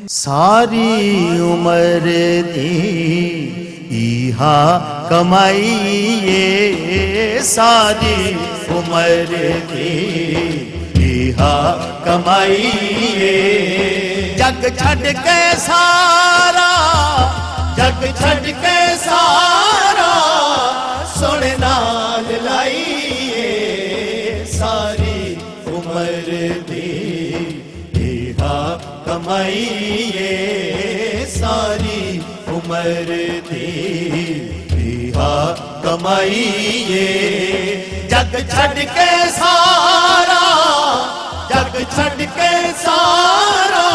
ساری عمر دی ایہا کمائیے ساری عمر دی ایہا کمائیے جگ چھڈ کے سارا جگ چھڈ کے سارا سونے نال لائیے ساری عمر دی ایہا کمائیے ساری عمر دی ایہا کمائیے جگ چھڈ کے سارا جگ چھڈ کے سارا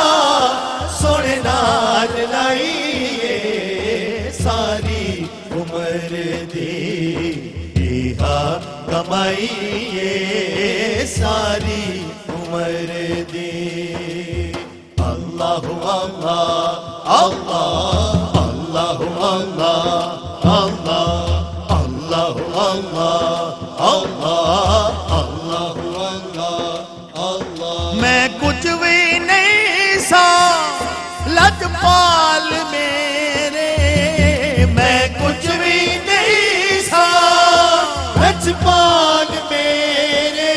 سونے نال لائیے ساری عمر دی ایہا کمائیے ساری عمر دی اللہ اللہ اللہ اللہ اللہ اللہ اللہ اللہ اللہ میں کچھ بھی نہیں سا لجپال میرے میں کچھ بھی نہیں سا لجپال میرے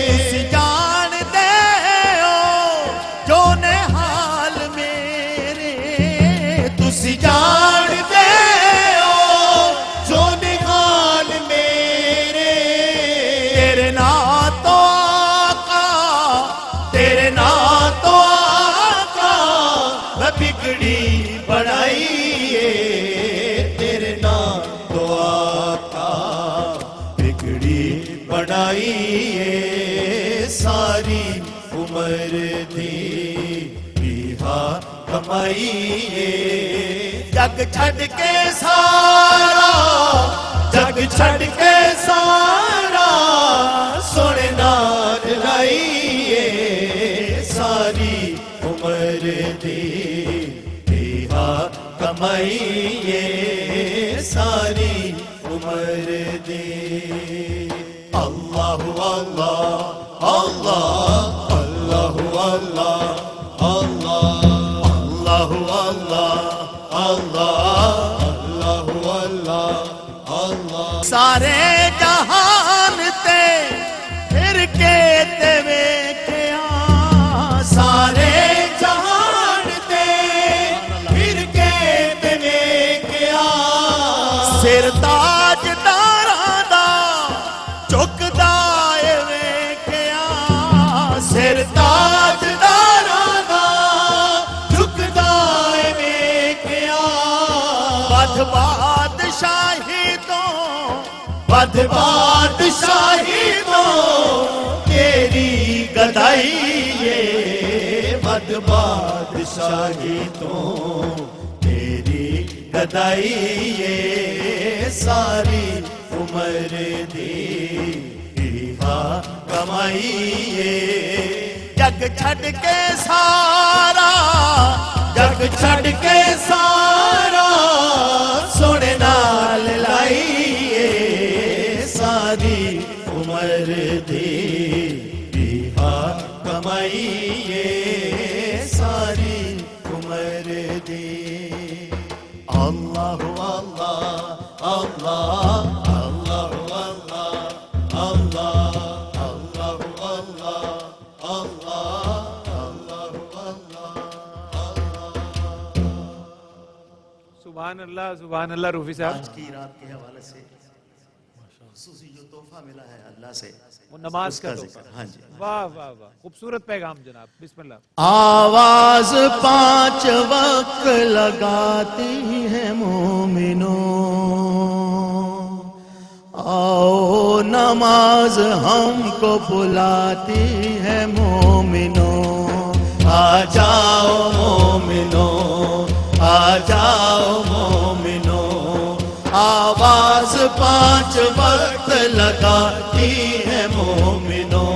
تسی جان دے ہو جو نحال میرے تسی جان دے ہو جو نحال میرے تیرے نام تو آقا تیرے نام تو آقا میں بگڑی بڑھائیے تیرے نام تو آقا بگڑی بڑھائیے ساری عمر دی ایہا کمائیے جگ چھڈ کے سارا جگ چھڈ کے سارا سونے نال لائیے ساری عمر دی ایہا کمائیے ساری عمر دی اللہ اللہ اللہ اللہ اللہ اللہ اللہ اللہ اللہ اللہ سارے جہان تے پھر کے تے ویکھیا سارے جہان تے پھر کے تے ویکھیا سر تاج داراں دا چکدا اے ویکھیا سر تاج داراں دا چکدا اے ویکھیا بد بادشاہی تو بد بادشاہی تو تیری گدائیے بد بادشاہی تو تیری گدائیے ساری عمر دی ایہا کمائیے جگ چھڈ کے سارا جگ چھڈ کے سارا سونے نال لائیے ساری عمر دی ایہا کمائیے ساری عمر دی اللہ اللہ اللہ اللہ اللہ اللہ سبحان اللہ روفی صاحب آج کی رات کے حوالے سے خصوصی جو تحفہ ملا ہے اللہ سے وہ نماز کا ذکر ہاں جی واہ واہ واہ خوبصورت پیغام جناب بسم اللہ آواز 5 وقت لگاتی ہے مومنوں آؤ نماز ہم کو بلاتی ہے مومنوں آ جاؤ مومنوں آ جاؤ مومنوں آواز 5 وقت لگاتی ہے مومنوں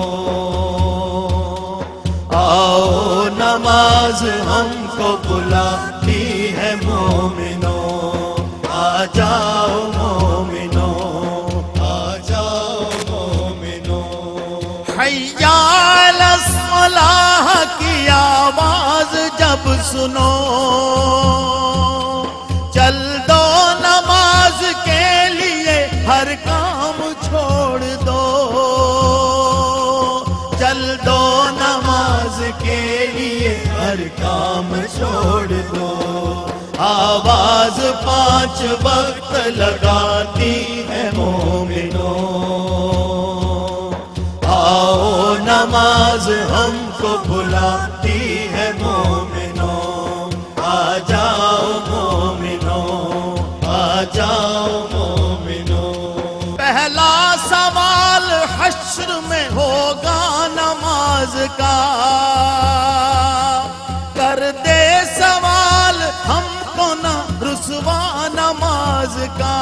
آؤ نماز ہم کو بلاتی ہے مومنوں آ جاؤ مومنوں آ جاؤ مومنوں حی علی الصلاح کی آواز جب سنو چل دو نماز کے لیے ہر کام چھوڑ دو چل دو نماز کے لیے ہر کام چھوڑ دو آواز 5 وقت لگاتی ہے مومنوں آؤ نماز ہم کو بلاتی ہے مومنوں آ جاؤ مومنوں آ جاؤ مومنوں پہلا سوال حشر میں ہوگا نماز کا کر دے سوال ہم کو نہ رسوا نماز کا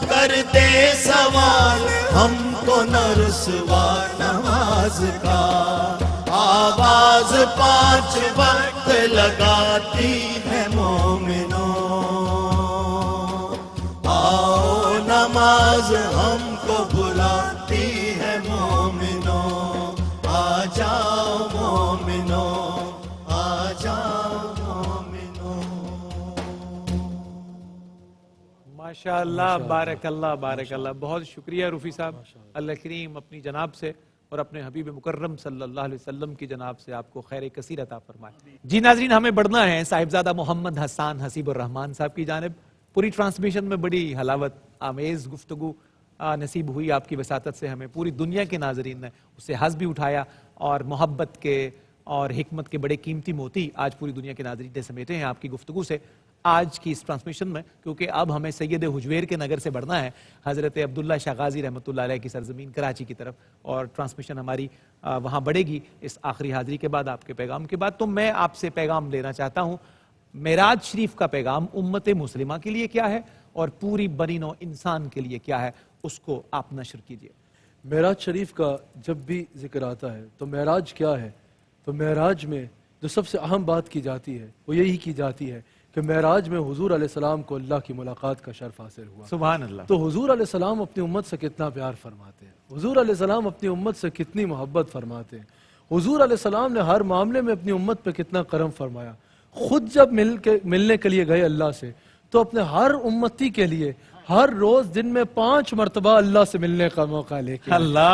کر دے سوال ہم کو نہ رسوا نماز کا آواز 5 وقت لگاتی ہے مومنوں آؤ نماز ہم کو بلاتی ہے مومنوں آ جاؤ مومنوں آ جاؤ مومنوں ماشاءاللہ بارک اللہ بہت شکریہ روفی صاحب اللہ کریم اپنی جناب سے اور اپنے حبیب مکرم صلی اللہ علیہ وسلم کی جناب سے آپ کو خیر کثیر عطا فرمائے جی ناظرین ہمیں بڑھنا ہے صاحبزادہ محمد حسان حسیب الرحمان صاحب کی جانب پوری ٹرانسمیشن میں بڑی حلاوت آمیز گفتگو نصیب ہوئی آپ کی وساطت سے ہمیں پوری دنیا کے ناظرین نے اسے حظ بھی اٹھایا اور محبت کے اور حکمت کے بڑے قیمتی موتی آج پوری دنیا کے ناظرین نے سمیٹے ہیں آپ کی گفتگو سے آج کی اس ٹرانسمیشن میں کیونکہ اب ہمیں سید حجویر کے نگر سے بڑھنا ہے حضرت عبداللہ شاہ غازی رحمۃ اللہ علیہ کی سرزمین کراچی کی طرف اور ٹرانسمیشن ہماری وہاں بڑھے گی اس آخری حاضری کے بعد آپ کے پیغام کے بعد تو میں آپ سے پیغام لینا چاہتا ہوں معراج شریف کا پیغام امت مسلمہ کے لیے کیا ہے اور پوری بنی نوع انسان کے لیے کیا ہے اس کو آپ نشر کیجئے معراج شریف کا جب بھی ذکر آتا ہے تو معراج کیا ہے تو معراج میں جو سب سے اہم بات کی جاتی ہے وہ یہی کی جاتی ہے کہ معراج میں حضور علیہ السلام کو اللہ کی ملاقات کا شرف حاصل ہوا سبحان اللہ تو حضور علیہ السلام اپنی امت سے کتنا پیار فرماتے ہیں حضور علیہ السلام اپنی امت سے کتنی محبت فرماتے ہیں حضور علیہ السلام نے ہر معاملے میں اپنی امت پہ کتنا کرم فرمایا خود جب ملنے کے لیے گئے اللہ سے تو اپنے ہر امتی کے لیے ہر روز دن میں 5 مرتبہ اللہ سے ملنے کا موقع لے کے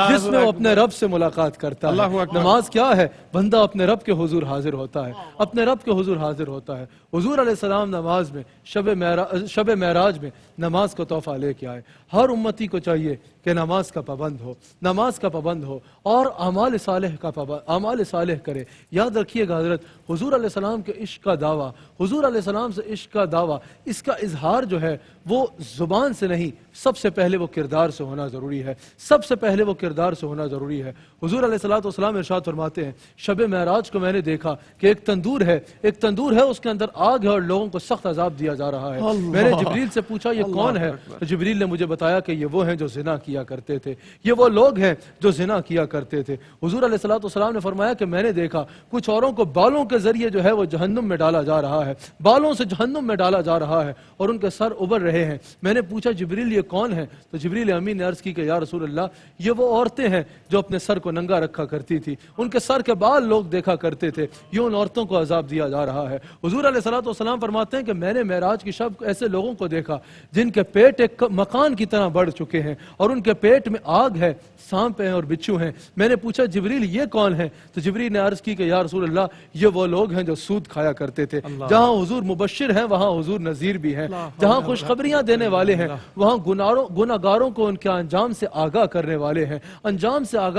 جس میں وہ اپنے رب سے ملاقات کرتا ہے نماز کیا ہے بندہ اپنے رب کے حضور حاضر ہوتا ہے اپنے رب کے حضور حاضر ہوتا ہے حضور علیہ السلام نماز میں شب معراج میں نماز کا تحفہ لے کے آئے ہر امتی کو چاہیے کہ نماز کا پابند ہو اور اعمال صالح کرے یاد رکھیے گا حضرت حضور علیہ السلام کے عشق کا دعویٰ حضور علیہ السلام سے عشق کا دعویٰ اس کا اظہار جو ہے وہ زبان سے نہیں سب سے پہلے وہ کردار سے ہونا ضروری ہے حضور علیہ الصلوۃ والسلام ارشاد فرماتے ہیں شب معراج کو میں نے دیکھا کہ ایک تندور ہے اس کے اندر آگ ہے اور لوگوں کو سخت عذاب دیا جا رہا ہے میں نے جبریل سے پوچھا یہ کون ہے تو جبریل نے مجھے بتایا کہ یہ وہ ہیں جو زنا کیا کرتے تھے یہ وہ لوگ ہیں جو زنا کیا کرتے تھے حضور علیہ الصلوۃ والسلام نے فرمایا کہ میں نے دیکھا کچھ اوروں کو بالوں کے ذریعے جو ہے وہ جہنم میں ڈالا جا رہا ہے بالوں سے جہنم میں ڈالا جا رہا ہے اور ان کے سر ابھر رہے ہیں میں نے پوچھا جبریل یہ کون ہے تو جبریل امین نے عرض کی کہ یا رسول اللہ یہ وہ عورتیں ہیں جو اپنے سر کو ننگا رکھا کرتی تھی ان کے سر کے بال لوگ دیکھا کرتے تھے یہ ان عورتوں کو عذاب دیا جا رہا ہے حضور علیہ الصلوۃ والسلام فرماتے ہیں کہ میں نے معراج کی شب ایسے لوگوں کو دیکھا جن کے پیٹ ایک مکان کی طرح بڑھ چکے ہیں اور ان کے پیٹ میں آگ ہے سانپ ہیں اور بچھو ہیں میں نے پوچھا جبریل یہ کون ہے تو جبریل نے عرض کی کہ یا رسول اللہ یہ وہ لوگ ہیں جو سود کھایا کرتے تھے جہاں حضور مبشر ہیں وہاں حضور نذیر بھی ہیں جہاں خوشخبریاں دینے والے ہیں وہاں گناہگاروں کو ان کے انجام سے آگاہ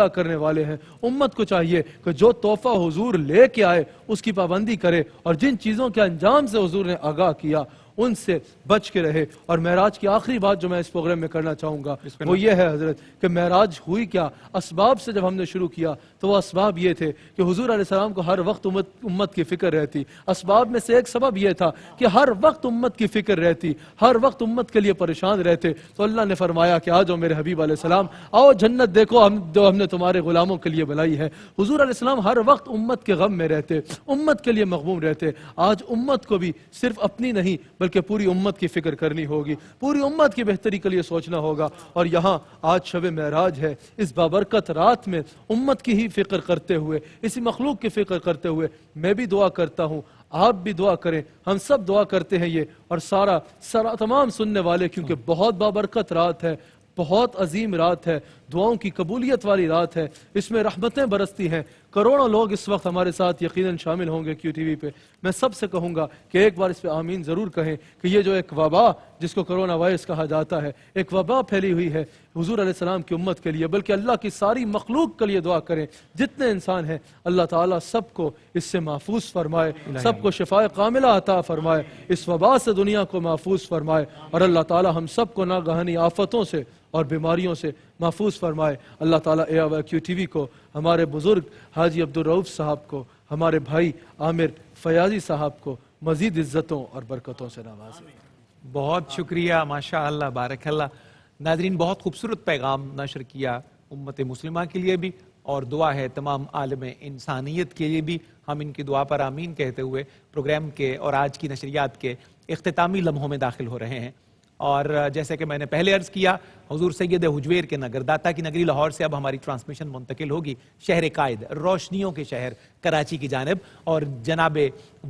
کرنے والے ہیں امت کو چاہیے کہ جو تحفہ حضور لے کے آئے اس کی پابندی کرے اور جن چیزوں کے انجام سے حضور نے آگاہ کیا ان سے بچ کے رہے اور معراج کی آخری بات جو میں اس پروگرام میں کرنا چاہوں گا وہ یہ ہے حضرت کہ معراج ہوئی کیا اسباب سے جب ہم نے شروع کیا تو وہ اسباب یہ تھے کہ حضور علیہ السلام کو ہر وقت امت کی فکر رہتی اسباب میں سے ایک سبب یہ تھا کہ ہر وقت امت کی فکر رہتی ہر وقت امت کے لیے پریشان رہتے تو اللہ نے فرمایا کہ آجو میرے حبیب علیہ السلام آؤ جنت دیکھو جو ہم نے تمہارے غلاموں کے لیے بنائی ہے حضور علیہ السلام ہر وقت امت کے غم میں رہتے امت کے لیے مغموم رہتے آج امت کو بھی صرف اپنی نہیں بلکہ پوری امت کی فکر کرنی ہوگی, پوری امت کی بہتری کے لیے سوچنا ہوگا. اور یہاں آج شب معراج ہے, اس بابرکت رات میں امت کی ہی فکر کرتے ہوئے, اسی مخلوق کی فکر کرتے ہوئے میں بھی دعا کرتا ہوں, آپ بھی دعا کریں, ہم سب دعا کرتے ہیں یہ, اور سارا تمام سننے والے, کیونکہ بہت بابرکت رات ہے, بہت عظیم رات ہے, دعاؤں کی قبولیت والی رات ہے, اس میں رحمتیں برستی ہیں. کروڑوں لوگ اس وقت ہمارے ساتھ یقیناً شامل ہوں گے کیو ٹی وی پہ. میں سب سے کہوں گا کہ ایک بار اس پہ آمین ضرور کہیں کہ یہ جو ایک وبا جس کو کرونا وائرس کہا جاتا ہے, ایک وبا پھیلی ہوئی ہے حضور علیہ السلام کی امت کے لیے, بلکہ اللہ کی ساری مخلوق کے لیے دعا کریں. جتنے انسان ہیں اللہ تعالیٰ سب کو اس سے محفوظ فرمائے, سب کو شفاء کاملہ عطا فرمائے, اس وبا سے دنیا کو محفوظ فرمائے, اور اللہ تعالیٰ ہم سب کو ناگہانی آفتوں سے اور بیماریوں سے محفوظ فرمائے. اللہ تعالیٰ کیو ٹی وی کو, ہمارے بزرگ حاجی عبدالرؤف صاحب کو, ہمارے بھائی عامر فیاضی صاحب کو مزید عزتوں اور برکتوں سے نوازے. بہت شکریہ, ماشاء اللہ, بارک اللہ. ناظرین, بہت خوبصورت پیغام نشر کیا امت مسلمہ کے لیے بھی, اور دعا ہے تمام عالم انسانیت کے لیے بھی. ہم ان کی دعا پر آمین کہتے ہوئے پروگرام کے اور آج کی نشریات کے اختتامی لمحوں میں داخل ہو رہے ہیں. اور جیسے کہ میں نے پہلے عرض کیا, حضور سید حجویر کے نگر, داتا کی نگری لاہور سے اب ہماری ٹرانسمیشن منتقل ہوگی شہر قائد, روشنیوں کے شہر کراچی کی جانب, اور جناب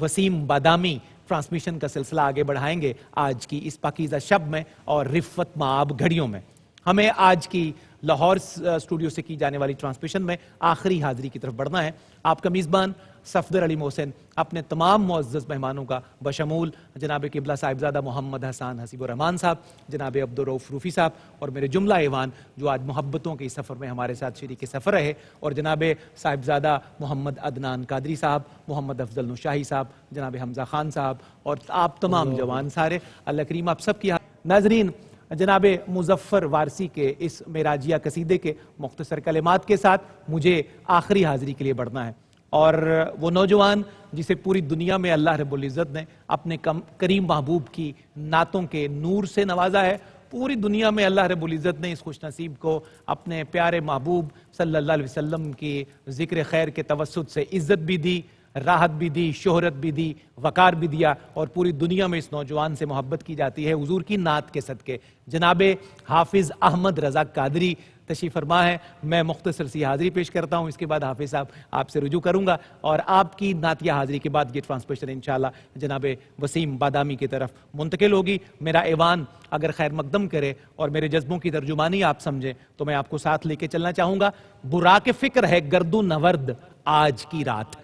وسیم بادامی ٹرانسمیشن کا سلسلہ آگے بڑھائیں گے آج کی اس پاکیزہ شب میں اور رفت مآب گھڑیوں میں. ہمیں آج کی لاہور اسٹوڈیو سے کی جانے والی ٹرانسمیشن میں آخری حاضری کی طرف بڑھنا ہے. آپ کا میزبان صفدر علی محسن اپنے تمام معزز مہمانوں کا بشمول جناب قبلہ صاحبزادہ محمد حسان حسیب الرحمان صاحب, جناب عبدالرؤف روفی صاحب, اور میرے جملہ ایوان جو آج محبتوں کے سفر میں ہمارے ساتھ شریک سفر رہے, اور جناب صاحبزادہ محمد عدنان قادری صاحب, محمد افضل نشاہی صاحب, جناب حمزہ خان صاحب, اور آپ تمام جوان سارے. اللہ کریم آپ سب کی. ناظرین, جناب مظفر وارسی کے اس معراجیہ قصیدے کے مختصر کلمات کے ساتھ مجھے آخری حاضری کے لیے بڑھنا ہے. اور وہ نوجوان جسے پوری دنیا میں اللہ رب العزت نے اپنے کریم محبوب کی نعتوں کے نور سے نوازا ہے, پوری دنیا میں اللہ رب العزت نے اس خوش نصیب کو اپنے پیارے محبوب صلی اللہ علیہ وسلم کی ذکر خیر کے توسط سے عزت بھی دی, راحت بھی دی, شہرت بھی دی, وقار بھی دیا, اور پوری دنیا میں اس نوجوان سے محبت کی جاتی ہے حضور کی نعت کے صدقے. جناب حافظ احمد رضا قادری تشریف فرما ہے. میں مختصر سی حاضری پیش کرتا ہوں, اس کے بعد حافظ صاحب آپ سے رجوع کروں گا, اور آپ کی نعتیہ حاضری کے بعد یہ ٹرانسمیشن انشاءاللہ جناب وسیم بادامی کی طرف منتقل ہوگی. میرا ایوان اگر خیر مقدم کرے اور میرے جذبوں کی ترجمانی آپ سمجھیں تو میں آپ کو ساتھ لے کے چلنا چاہوں گا. براق فکر ہے گرد و نورد آج کی رات,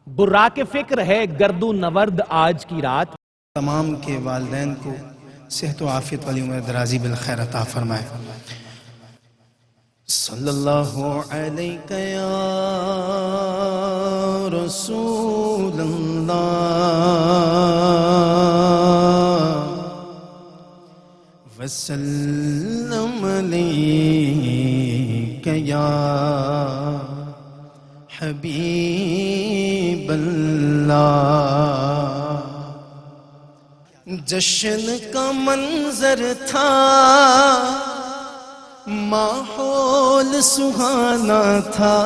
براق فکر ہے گرد و نورد آج کی رات. تمام کے والدین کو صحت و عافیت والی عمر درازی بالخیر عطا فرمائے. صلی اللہ علیہ یا رسول اللہ وسلم علیہ یا حبیب اللہ. جشن کا منظر تھا, ماحول سہانا تھا,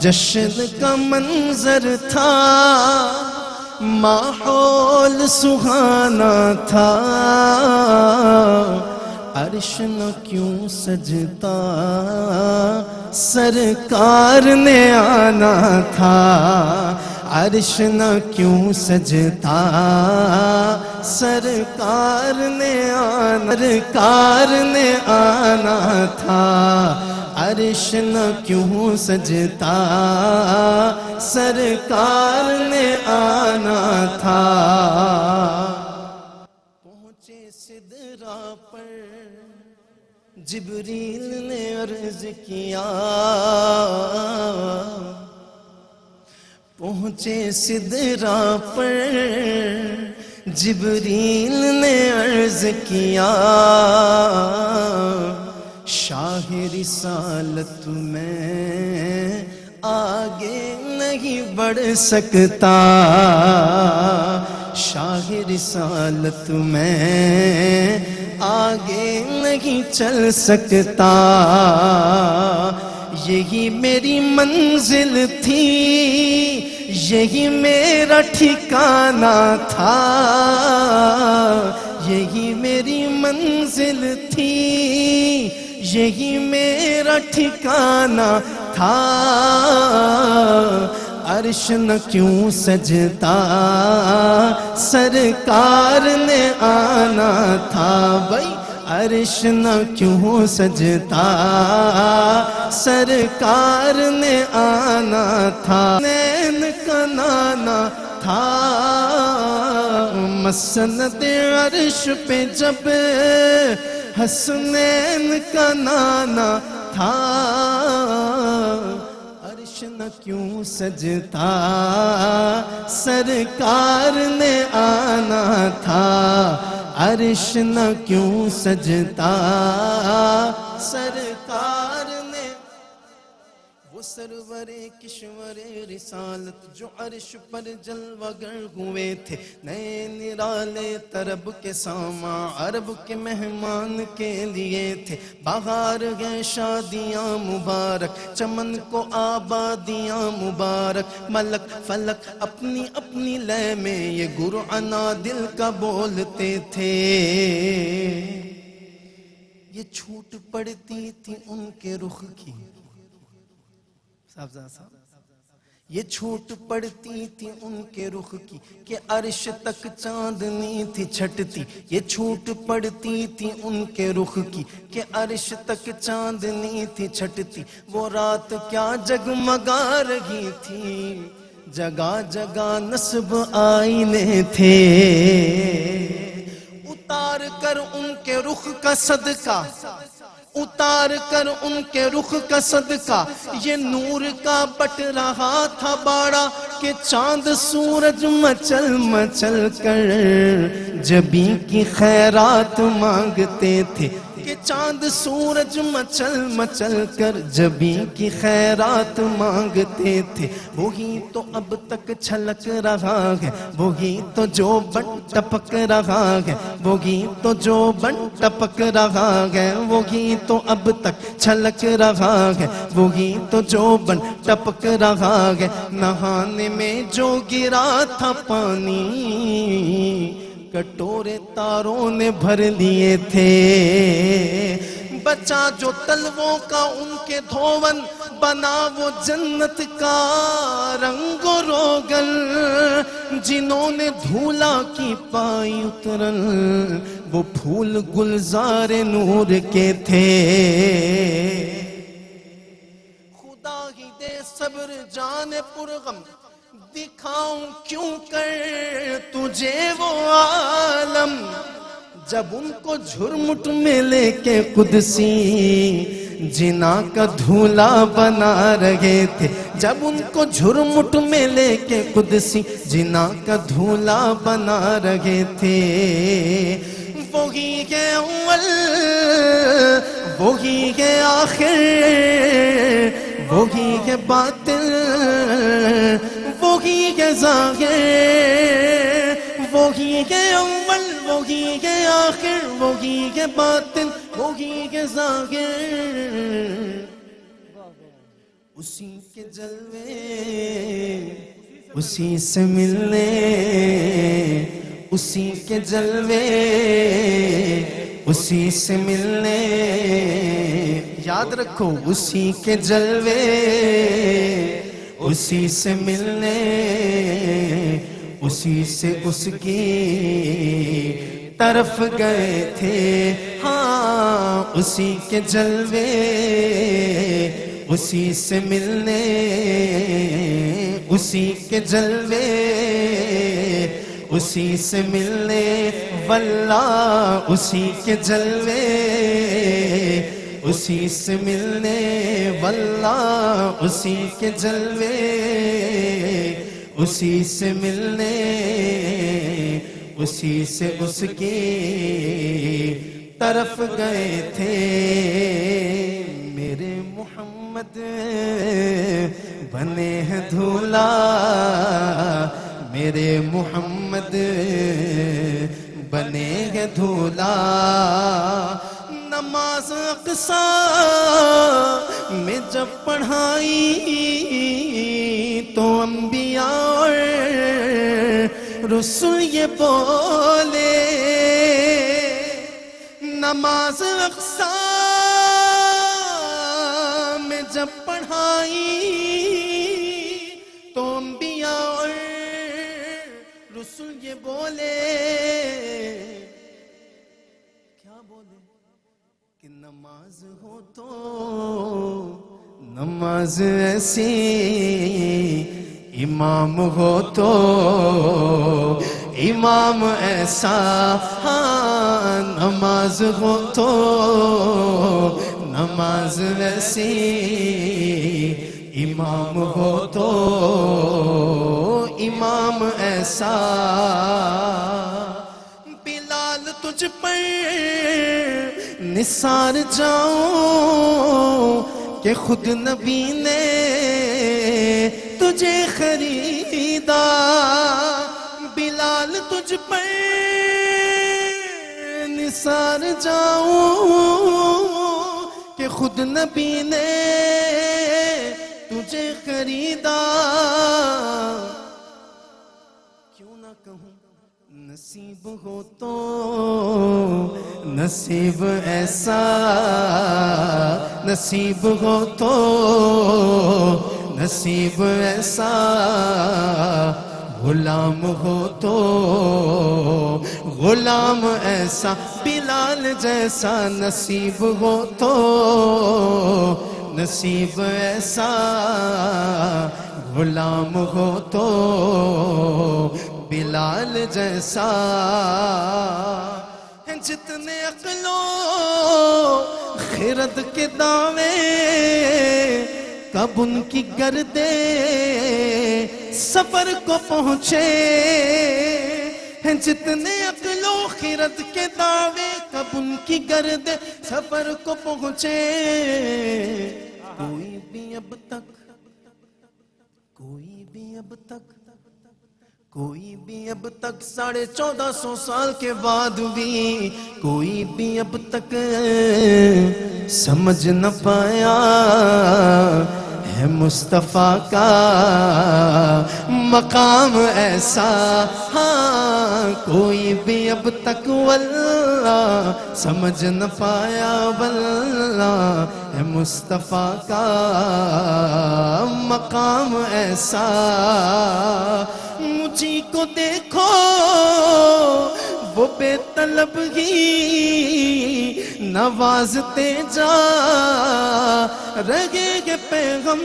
جشن کا منظر تھا, ماحول سہانا تھا. عرش نہ کیوں سجتا سرکار نے آنا تھا, عرش نہ کیوں سجتا سرکار نے آنا تھا, عرش نہ کیوں سجتا سرکار نے آنا تھا. پہنچے سدرا پر جبریل نے عرض کیا, پہنچے سدرا پر جبریل نے عرض کیا, شاہ رسالت میں آگے نہیں بڑھ سکتا, شاہ رسالت میں آگے نہیں چل سکتا. یہی میری منزل تھی، یہی میرا ٹھکانہ تھا، یہی میری منزل تھی، یہی میرا ٹھکانہ تھا، عرش نہ کیوں سجتا سرکار نے آنا تھا، بھائی عرش نہ کیوں سجتا سرکار نے آنا تھا، نین کا نانا تھا، مسند عرش پہ جب حسنین کا نانا تھا، عرش نہ کیوں سجتا سرکار نے آنا تھا، عرش نہ کیوں سجتا سرکار نے، وہ سرور کشور رسالت جو عرش پر جلوہ گر ہوئے تھے، نئے نرالے طرب کے ساما عرب کے مہمان کے لیے تھے، بہار گئے شادیاں مبارک، چمن کو آبادیاں مبارک، ملک فلک اپنی اپنی لے میں یہ گرعنا دل کا بولتے تھے، یہ چھوٹ پڑتی تھی ان کے رخ کی، یہ چھوٹ پڑتی تھی ان کے رخ کی کہ عرش تک چاندنی تھی چھٹتی، یہ چھوٹ پڑتی تھی ان کے رخ کی کہ عرش تک چاندنی تھی چھٹتی، وہ رات کیا جگمگا رہی تھی، جگہ جگہ نصب آئینے تھے، اتار کر ان کے رخ کا صدقہ، اتار کر ان کے رخ کا صدقہ، یہ نور کا بٹ رہا تھا باڑا کہ چاند سورج مچل مچل کر جبی کی خیرات مانگتے تھے، کہ چاند سورج مچل مچل کر جبی کی خیرات مانگتے تھے، وہی تو اب تک چھلک رہا ہے، وہی تو جو بن ٹپک رہا ہے، وہی تو جو بن ٹپک رہا ہے، وہی تو اب تک چھلک رہا ہے، وہی تو جو بن ٹپک رہا ہے، نہانے میں جو گرا تھا پانی کٹورے تاروں نے بھر لیے تھے، بچا جو تلووں کا ان کے دھون، بنا وہ جنت کا رنگ و روغن، جنہوں نے دھولا کی پائی اترن وہ پھول گلزار نور کے تھے، خدا ہی دے صبر جان پرغم، دکھاؤں کیوں کر تجھے وہ عالم، جب ان کو جھرمٹ میں لے کے قدسی جنا کا دھولا بنا رہے تھے، جب ان کو جھرمٹ میں لے کے قدسی جنا کا دھولا بنا رہے تھے، وہی ہے اول وہی ہے آخر، وہی ہے باطن وہی ہے ظاہر، وہی ہے اول وہی ہے آخر، وہی ہے باطن وہی ہے ظاہر، اسی کے جلوے اسی سے ملنے، اسی کے جلوے اسی سے ملنے، یاد رکھو اسی کے جلوے اسی سے ملنے، اسی سے اس کی طرف گئے تھے، ہاں اسی کے جلوے اسی سے ملنے، اسی کے جلوے اسی سے ملنے، واللہ اسی کے جلوے اسی سے ملنے، واللہ اسی کے جلوے اسی سے ملنے، اسی سے اس کی طرف گئے تھے، میرے محمد بنے ہیں دھولا، میرے محمد بنے ہیں دھولا، نماز اقصا میں جب پڑھائی تو انبیاء اور رسول یہ بولے نماز اقصا میں جب پڑھائی تو انبیاء اور رسول یہ بولے کیا بولے کہ نماز ہو تو نماز ایسی امام ہو تو امام ایسا ہاں نماز ہو تو نماز ایسی امام ہو تو امام ایسا بلال تجھ پر نثار جاؤں کہ خود نبی نے تجھے خریدا بلال تجھ پر نثار جاؤں کہ خود نبی نے تجھے خریدا کیوں نہ کہوں نصیب ہو تو نصیب ایسا نصیب ہو تو نصیب ایسا غلام ہو تو غلام ایسا بلال جیسا نصیب ہو تو نصیب ایسا غلام ہو تو بلال جیسا جتنے عقل و خرد کے دعوے کب ان کی گردے سفر کو پہنچے ہیں جتنے عقل و خرد کے دعوے کب ان کی گردے سفر کو پہنچے کوئی بھی اب تک کوئی بھی اب تک 1450 سال کے بعد بھی کوئی بھی اب تک سمجھ نہ پایا ہے مصطفیٰ کا مقام ایسا ہاں کوئی بھی اب تک واللہ سمجھ نہ پایا واللہ ہے مصطفیٰ کا مقام ایسا مجھے کو دیکھو وہ بے طلب ہی نوازتے جا رہے گے پیغم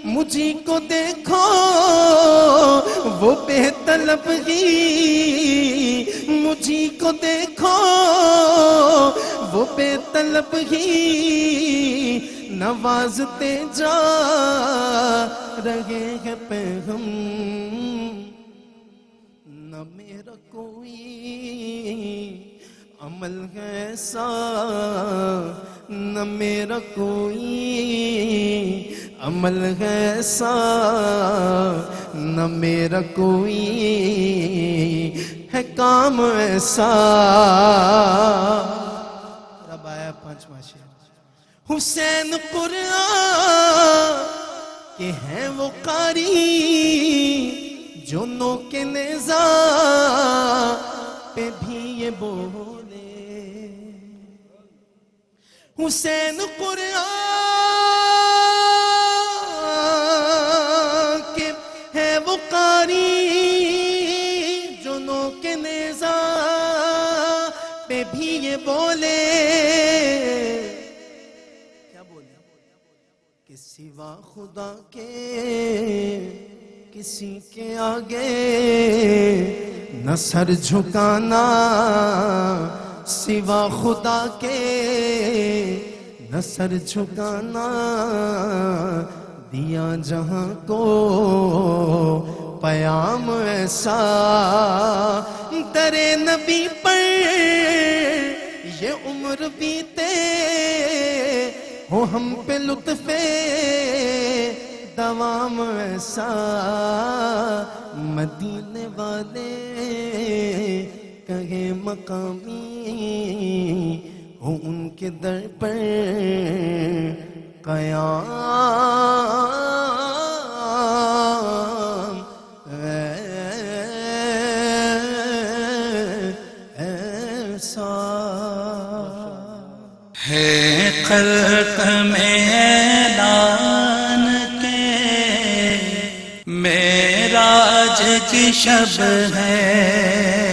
مجھے کو دیکھو وہ بے طلب ہی مجھے کو دیکھو وہ بے طلب ہی نوازتے جا رہے ہیں پیغم نہ میرا کوئی عمل ایسا نہ میرا کوئی عمل ایسا نہ میرا کوئی ہے کام ایسا رب آیا 5واں شعر حسین قرآن کہ ہیں وہ قاری جو نو کے نیزہ پہ بھی یہ بولے حسین قرآن کہ ہے وہ قاری جو نو کے نیزہ پہ بھی یہ بولے کہ سوا خدا کے کسی کے آگے نہ سر جھکانا سوا خدا کے نہ سر جھکانا دیا جہاں کو پیام ایسا در نبی پر یہ عمر بیتے ہو ہم پہ لطف دوام ایسا مدینے والے کہے مقامی ہو ان کے در پر قیام ایسا ہے خلق میں اعلان کے معراج کی شب ہے